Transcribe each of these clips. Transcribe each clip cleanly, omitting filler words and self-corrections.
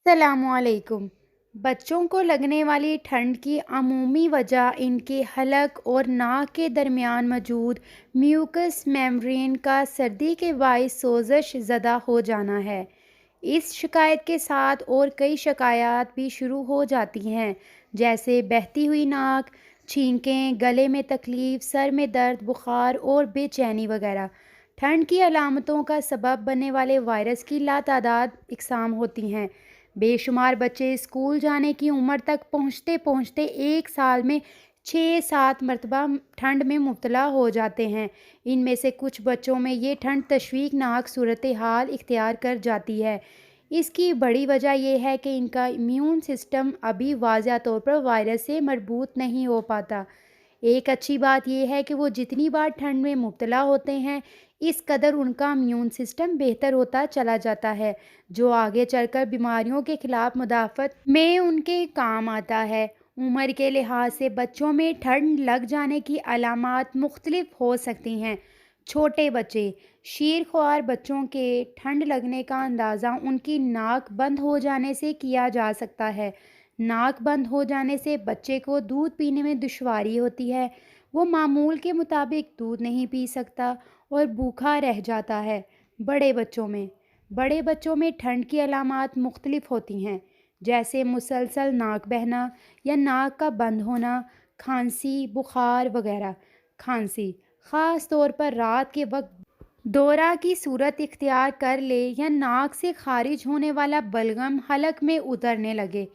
السلام علیکم۔ بچوں کو لگنے والی ٹھنڈ کی عمومی وجہ ان کے حلق اور ناک کے درمیان موجود میوکس میمبرین کا سردی کے باعث سوزش زدہ ہو جانا ہے۔ اس شکایت کے ساتھ اور کئی شکایات بھی شروع ہو جاتی ہیں، جیسے بہتی ہوئی ناک، چھینکیں، گلے میں تکلیف، سر میں درد، بخار اور بے چینی وغیرہ۔ ٹھنڈ کی علامتوں کا سبب بننے والے وائرس کی لاتعداد اقسام ہوتی ہیں۔ بے شمار بچے اسکول جانے کی عمر تک پہنچتے پہنچتے ایک سال میں 6-7 مرتبہ ٹھنڈ میں مبتلا ہو جاتے ہیں۔ ان میں سے کچھ بچوں میں یہ ٹھنڈ تشویشناک صورتحال اختیار کر جاتی ہے۔ اس کی بڑی وجہ یہ ہے کہ ان کا امیون سسٹم ابھی واضح طور پر وائرس سے مربوط نہیں ہو پاتا۔ ایک اچھی بات یہ ہے کہ وہ جتنی بار ٹھنڈ میں مبتلا ہوتے ہیں، اس قدر ان کا امیون سسٹم بہتر ہوتا چلا جاتا ہے، جو آگے چل کر بیماریوں کے خلاف مدافعت میں ان کے کام آتا ہے۔ عمر کے لحاظ سے بچوں میں ٹھنڈ لگ جانے کی علامات مختلف ہو سکتی ہیں۔ چھوٹے بچے، شیرخوار بچوں کے ٹھنڈ لگنے کا اندازہ ان کی ناک بند ہو جانے سے کیا جا سکتا ہے۔ ناک بند ہو جانے سے بچے کو دودھ پینے میں دشواری ہوتی ہے، وہ معمول کے مطابق دودھ نہیں پی سکتا اور بھوکا رہ جاتا ہے۔ بڑے بچوں میں ٹھنڈ کی علامات مختلف ہوتی ہیں، جیسے مسلسل ناک بہنا یا ناک کا بند ہونا، کھانسی، بخار وغیرہ۔ کھانسی، خاص طور پر رات کے وقت دورہ کی صورت اختیار کر لے یا ناک سے خارج ہونے والا بلغم حلق میں اترنے لگے۔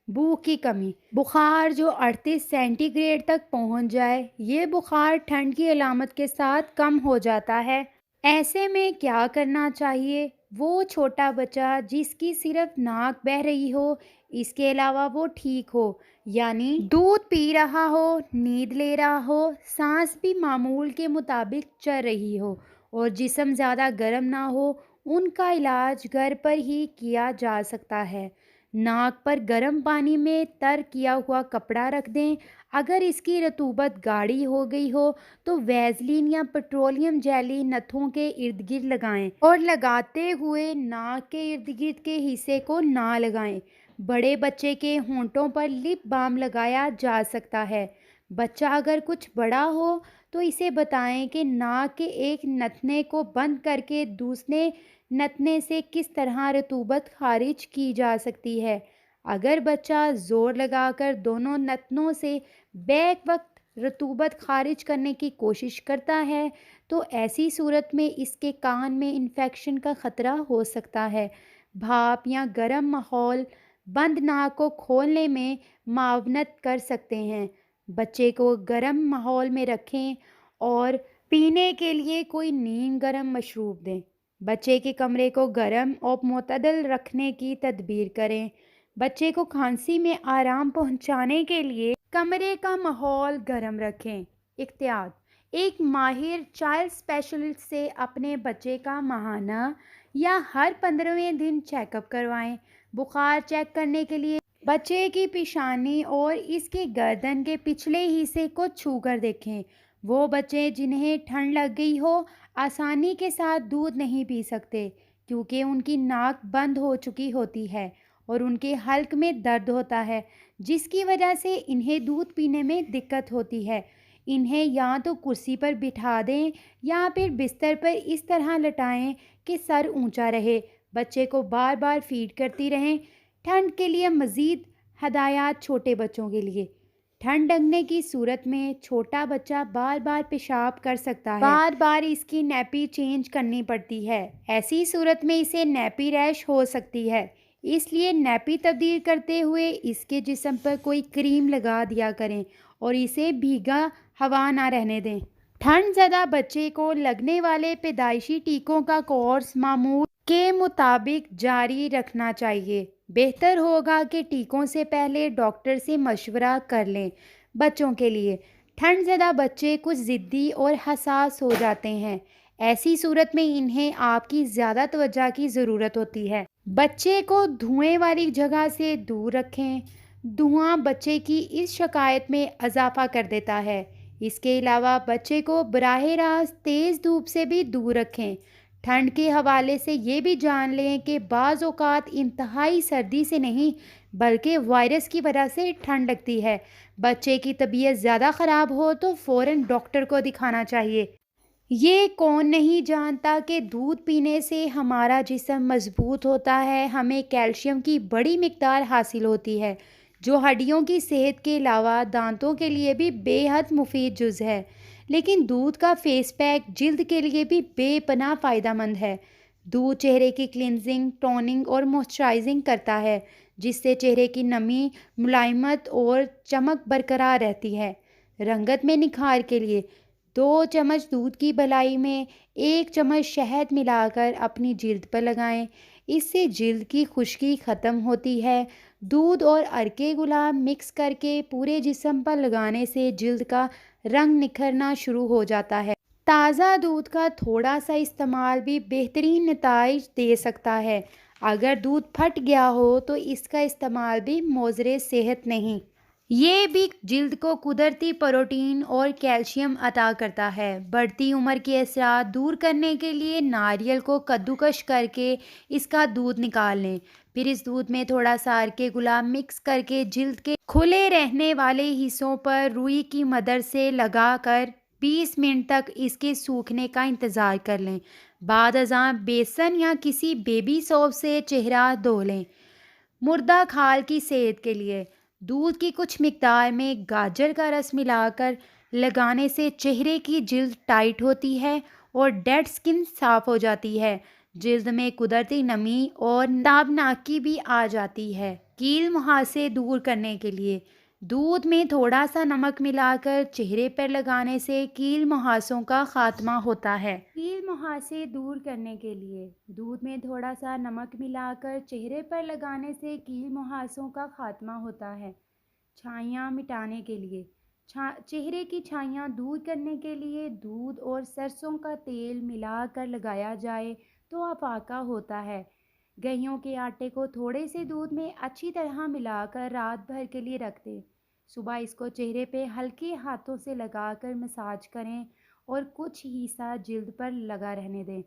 بھوک کی کمی، بخار جو 38 سینٹی گریڈ تک پہنچ جائے۔ یہ بخار ٹھنڈ کی علامت کے ساتھ کم ہو جاتا ہے۔ ایسے میں کیا کرنا چاہیے؟ وہ چھوٹا بچہ جس کی صرف ناک بہہ رہی ہو، اس کے علاوہ وہ ٹھیک ہو، یعنی دودھ پی رہا ہو، نیند لے رہا ہو، سانس بھی معمول کے مطابق چل رہی ہو اور جسم زیادہ گرم نہ ہو، ان کا علاج گھر پر ہی کیا جا سکتا ہے۔ ناک پر گرم پانی میں تر کیا ہوا کپڑا رکھ دیں۔ اگر اس کی رطوبت گاڑھی ہو گئی ہو تو ویزلین یا پیٹرولیم جیلی نتھوں کے ارد گرد لگائیں اور لگاتے ہوئے ناک کے ارد گرد کے حصے کو نہ لگائیں۔ بڑے بچے کے ہونٹوں پر لپ بام لگایا جا سکتا ہے۔ بچہ اگر کچھ بڑا ہو تو اسے بتائیں کہ ناک کے ایک نتنے کو بند کر کے دوسرے نتنے سے کس طرح رطوبت خارج کی جا سکتی ہے۔ اگر بچہ زور لگا کر دونوں نتنوں سے بیک وقت رطوبت خارج کرنے کی کوشش کرتا ہے تو ایسی صورت میں اس کے کان میں انفیکشن کا خطرہ ہو سکتا ہے۔ بھاپ یا گرم ماحول بند ناک کو کھولنے میں معاونت کر سکتے ہیں۔ بچے کو گرم ماحول میں رکھیں اور پینے کے لیے کوئی نیم گرم مشروب دیں۔ بچے کے کمرے کو گرم اور معتدل رکھنے کی تدبیر کریں۔ بچے کو کھانسی میں آرام پہنچانے کے لیے کمرے کا ماحول گرم رکھیں۔ احتیاط: ایک ماہر چائلڈ اسپیشلسٹ سے اپنے بچے کا ماہانہ یا ہر 15ویں دن چیک اپ کروائیں۔ بخار چیک کرنے کے لیے بچے کی پیشانی اور اس کے گردن کے پچھلے حصے کو چھو کر دیکھیں۔ وہ بچے جنہیں ٹھنڈ لگ گئی ہو آسانی کے ساتھ دودھ نہیں پی سکتے، کیونکہ ان کی ناک بند ہو چکی ہوتی ہے اور ان کے حلق میں درد ہوتا ہے، جس کی وجہ سے انہیں دودھ پینے میں دقت ہوتی ہے۔ انہیں یا تو کرسی پر بٹھا دیں یا پھر بستر پر اس طرح لٹائیں کہ سر اونچا رہے۔ بچے کو بار بار فیڈ کرتی رہیں۔ ٹھنڈ کے لیے مزید ہدایات چھوٹے بچوں کے لیے: ٹھنڈ لگنے کی صورت میں چھوٹا بچہ بار بار پیشاب کر سکتا ہے، بار بار اس کی نیپی چینج کرنی پڑتی ہے۔ ایسی صورت میں اسے نیپی ریش ہو سکتی ہے، اس لیے نیپی تبدیل کرتے ہوئے اس کے جسم پر کوئی کریم لگا دیا کریں اور اسے بھیگا ہوا نہ رہنے دیں۔ ٹھنڈ زدہ بچے کو لگنے والے پیدائشی ٹیکوں کا کورس معمول کے مطابق جاری رکھنا چاہیے۔ بہتر ہوگا کہ ٹیکوں سے پہلے ڈاکٹر سے مشورہ کر لیں۔ بچوں کے لیے: ٹھنڈ زدہ بچے کچھ ضدی اور حساس ہو جاتے ہیں۔ ایسی صورت میں انہیں آپ کی زیادہ توجہ کی ضرورت ہوتی ہے۔ بچے کو دھوئیں والی جگہ سے دور رکھیں۔ دھواں بچے کی اس شکایت میں اضافہ کر دیتا ہے۔ اس کے علاوہ بچے کو براہ راست تیز دھوپ سے بھی دور رکھیں۔ ٹھنڈ کے حوالے سے یہ بھی جان لیں کہ بعض اوقات انتہائی سردی سے نہیں بلکہ وائرس کی وجہ سے ٹھنڈ لگتی ہے۔ بچے کی طبیعت زیادہ خراب ہو تو فوراً ڈاکٹر کو دکھانا چاہیے۔ یہ کون نہیں جانتا کہ دودھ پینے سے ہمارا جسم مضبوط ہوتا ہے، ہمیں کیلشیم کی بڑی مقدار حاصل ہوتی ہے جو ہڈیوں کی صحت کے علاوہ دانتوں کے لیے بھی بے حد مفید جز ہے۔ لیکن دودھ کا فیس پیک جلد کے لیے بھی بے پناہ فائدہ مند ہے۔ دودھ چہرے کی کلینزنگ، ٹوننگ اور موئسچرائزنگ کرتا ہے جس سے چہرے کی نمی، ملائمت اور چمک برقرار رہتی ہے۔ رنگت میں نکھار کے لیے 2 چمچ دودھ کی بلائی میں 1 چمچ شہد ملا کر اپنی جلد پر لگائیں، اس سے جلد کی خشکی ختم ہوتی ہے۔ دودھ اور عرق گلاب مکس کر کے پورے جسم پر لگانے سے جلد کا رنگ نکھرنا شروع ہو جاتا ہے۔ تازہ دودھ کا تھوڑا سا استعمال بھی بہترین نتائج دے سکتا ہے۔ اگر دودھ پھٹ گیا ہو تو اس کا استعمال بھی مضر صحت نہیں۔ یہ بھی جلد کو قدرتی پروٹین اور کیلشیم عطا کرتا ہے۔ بڑھتی عمر کے اثرات دور کرنے کے لیے ناریل کو کدوکش کر کے اس کا دودھ نکال لیں، پھر اس دودھ میں تھوڑا سا عرق گلاب مکس کر کے جلد کے کھلے رہنے والے حصوں پر روئی کی مدد سے لگا کر 20 منٹ تک اس کے سوکھنے کا انتظار کر لیں۔ بعد ازاں بیسن یا کسی بیبی سوپ سے چہرہ دھو لیں۔ مردہ کھال کی صحت کے لیے دودھ کی کچھ مقدار میں گاجر کا رس ملا کر لگانے سے چہرے کی جلد ٹائٹ ہوتی ہے اور ڈیڈ سکن صاف ہو جاتی ہے۔ جلد میں قدرتی نمی اور تابناکی بھی آ جاتی ہے۔ کیل مہاسے دور کرنے کے لیے دودھ میں تھوڑا سا نمک ملا کر چہرے پر لگانے سے کیل مہاسوں کا خاتمہ ہوتا ہے۔ کیل مہاسے دور کرنے کے لیے دودھ میں تھوڑا سا نمک ملا کر چہرے پر لگانے سے کیل مہاسوں کا خاتمہ ہوتا ہے۔ چھائیاں مٹانے کے لیے چہرے کی چھائیاں دور کرنے کے لیے دودھ اور سرسوں کا تیل ملا کر لگایا جائے تو افاقہ ہوتا ہے۔ گیہوں کے آٹے کو تھوڑے سے دودھ میں اچھی طرح ملا کر رات بھر کے لیے رکھ دیں۔ صبح اس کو چہرے پہ ہلکے ہاتھوں سے لگا کر مساج کریں اور کچھ حصہ جلد پر لگا رہنے دیں۔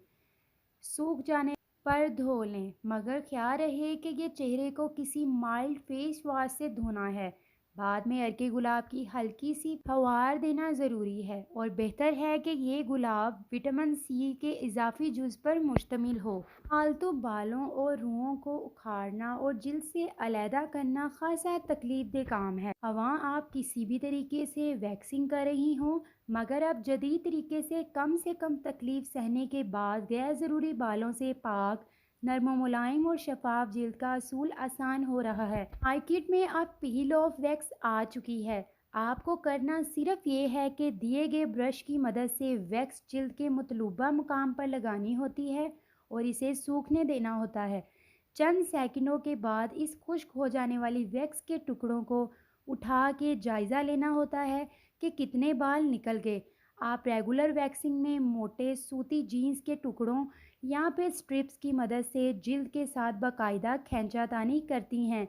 سوکھ جانے پر دھو لیں، مگر خیال رہے کہ یہ چہرے کو کسی مائلڈ فیس واش سے دھونا ہے۔ بعد میں عرق گلاب کی ہلکی سی پھوار دینا ضروری ہے اور بہتر ہے کہ یہ گلاب وٹامن سی کے اضافی جز پر مشتمل ہو۔ فالتو بالوں اور روؤں کو اکھاڑنا اور جلد سے علیحدہ کرنا خاصا تکلیف دہ کام ہے۔ خواہ آپ کسی بھی طریقے سے ویکسنگ کر رہی ہوں، مگر اب جدید طریقے سے کم تکلیف سہنے کے بعد غیر ضروری بالوں سے پاک، نرم و ملائم اور شفاف جلد کا حصول آسان ہو رہا ہے۔ مارکیٹ میں اب پیل آف ویکس آ چکی ہے۔ آپ کو کرنا صرف یہ ہے کہ دیے گئے برش کی مدد سے ویکس جلد کے مطلوبہ مقام پر لگانی ہوتی ہے اور اسے سوکھنے دینا ہوتا ہے۔ چند سیکنڈوں کے بعد اس خشک ہو جانے والی ویکس کے ٹکڑوں کو اٹھا کے جائزہ لینا ہوتا ہے کہ کتنے بال نکل گئے۔ آپ ریگولر ویکسنگ میں موٹے سوتی جینس کے ٹکڑوں یا پھر سٹرپس کی مدد سے جلد کے ساتھ باقاعدہ کھینچا تانی کرتی ہیں۔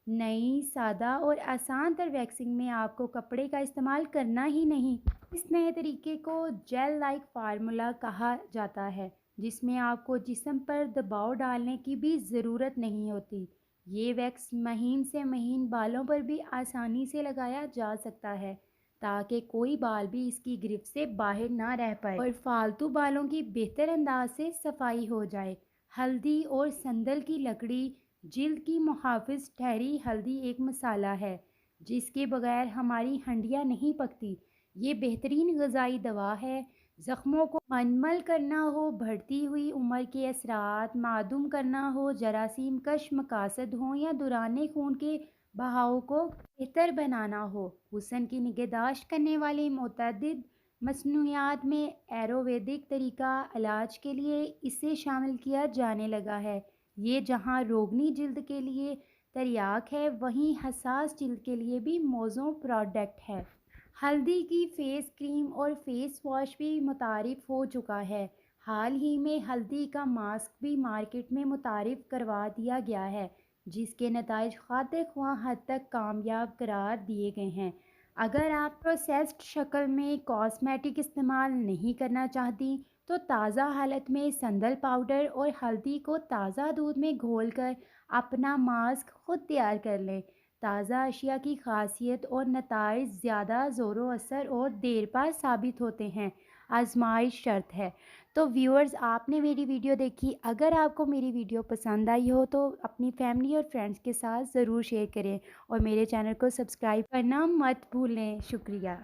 نئی، سادہ اور آسان تر ویکسنگ میں آپ کو کپڑے کا استعمال کرنا ہی نہیں۔ اس نئے طریقے کو جیل لائک فارمولا کہا جاتا ہے، جس میں آپ کو جسم پر دباؤ ڈالنے کی بھی ضرورت نہیں ہوتی۔ یہ ویکس مہین سے مہین بالوں پر بھی آسانی سے لگایا جا سکتا ہے تاکہ کوئی بال بھی اس کی گرفت سے باہر نہ رہ پائے اور فالتو بالوں کی بہتر انداز سے صفائی ہو جائے۔ ہلدی اور سندل کی لکڑی جلد کی محافظ ٹھہری ہلدی ایک مسالہ ہے جس کے بغیر ہماری ہنڈیاں نہیں پکتی۔ یہ بہترین غذائی دوا ہے۔ زخموں کو منمل کرنا ہو، بڑھتی ہوئی عمر کے اثرات معدوم کرنا ہو، جراثیم کش مقاصد ہوں یا دوران خون کے بہاؤ کو بہتر بنانا ہو، حسن کی نگہداشت کرنے والی متعدد مصنوعات میں آیورویدک طریقہ علاج کے لیے اسے شامل کیا جانے لگا ہے۔ یہ جہاں روگنی جلد کے لیے تریاک ہے، وہیں حساس جلد کے لیے بھی موزوں پروڈکٹ ہے۔ ہلدی کی فیس کریم اور فیس واش بھی متعارف ہو چکا ہے۔ حال ہی میں ہلدی کا ماسک بھی مارکیٹ میں متعارف کروا دیا گیا ہے، جس کے نتائج خاطر خواہ حد تک کامیاب قرار دیے گئے ہیں۔ اگر آپ پروسیسڈ شکل میں کاسمیٹک استعمال نہیں کرنا چاہتی تو تازہ حالت میں سندل پاؤڈر اور ہلدی کو تازہ دودھ میں گھول کر اپنا ماسک خود تیار کر لیں۔ تازہ اشیاء کی خاصیت اور نتائج زیادہ زور و اثر اور دیر پا ثابت ہوتے ہیں، آزمائش شرط ہے۔ تو ویورز، آپ نے میری ویڈیو دیکھی، اگر آپ کو میری ویڈیو پسند آئی ہو تو اپنی فیملی اور فرینڈس کے ساتھ ضرور شیئر کریں اور میرے چینل کو سبسکرائب کرنا مت بھولیں۔ شکریہ۔